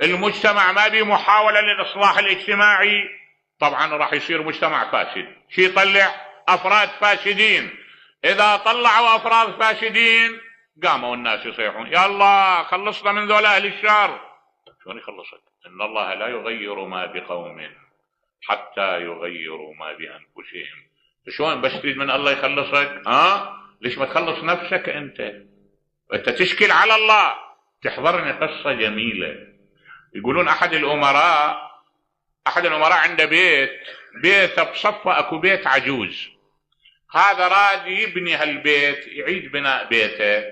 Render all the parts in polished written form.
المجتمع ما به محاولة للإصلاح الاجتماعي، طبعا راح يصير مجتمع فاسد. شي يطلع أفراد فاسدين. إذا طلعوا أفراد فاسدين قاموا الناس يصيحون يا الله خلصنا من ذول أهل الشر. شلون يخلصك؟ إن الله لا يغير ما بقوم حتى يغيروا ما بأنفسهم. شلون بس تريد من الله يخلصك؟ ليش ما تخلص نفسك أنت تشكل على الله. تحضرني قصة جميلة. يقولون أحد الأمراء عنده بيت بصفة أكو بيت عجوز. هذا راد يبني هالبيت، يعيد بناء بيته.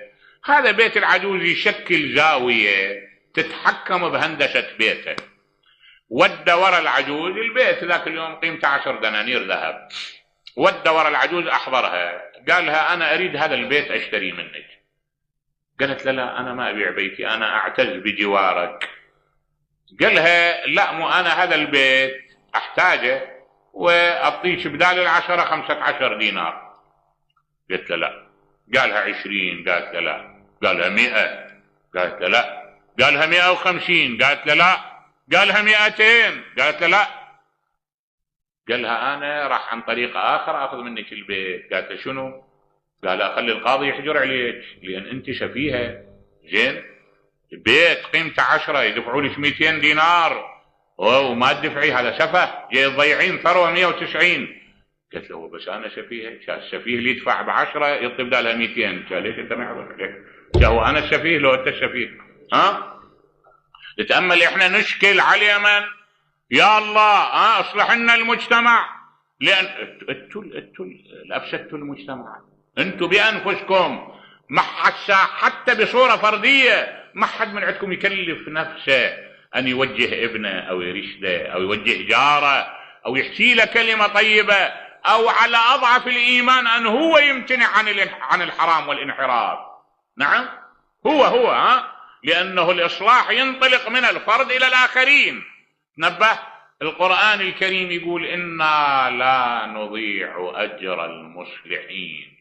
هذا بيت العجوز يشكل زاوية تتحكم بهندسة بيته. ودى ورا العجوز البيت ذاك اليوم قيمته 10 دنانير ذهب. ودى ورا العجوز أحضرها، قال لها أنا أريد هذا البيت أشتري منك. قالت لا أنا ما أبيع بيتي، أنا أعتز بجوارك. قال لها لا مو أنا هذا البيت أحتاجه وأعطيك بدال 10 15 دينار. قلت له لا. قالها 20. قالت له لا. قالها 100. قالت له لا. قالها 150. قالت له لا. قالها 200. قالت له لا. قالها أنا راح عن طريق آخر أخذ منك البيت. قالت له شنو؟ قال أخلي القاضي يحجر عليك لأن أنت شفيها. زين البيت قيمته 10 يدفعوا لك 200 دينار وما تدفعي، هذا سفه، جاي تضيعين ثروة 190. قلت له بس أنا شفيها. السفيه اللي يدفع ب10 يطلب بدالها 200. قال ليش أنت ما يحضرك ليش؟ هو أنا السفيه لو أنت السفيه؟ تتأمل إحنا نشكل على اليمن يا الله أصلح لنا المجتمع، لأن أفسدتوا المجتمع. أنتم بأنفسكم ما حتى بصورة فردية ما حد من عندكم يكلف نفسه أن يوجه ابنه أو يرشده أو يوجه جاره أو يحكي له كلمة طيبة، أو على أضعف الإيمان أن هو يمتنع عن الحرام والانحراف. نعم هو لأنه الإصلاح ينطلق من الفرد إلى الآخرين. نبه القرآن الكريم يقول إنا لا نضيع أجر المصلحين.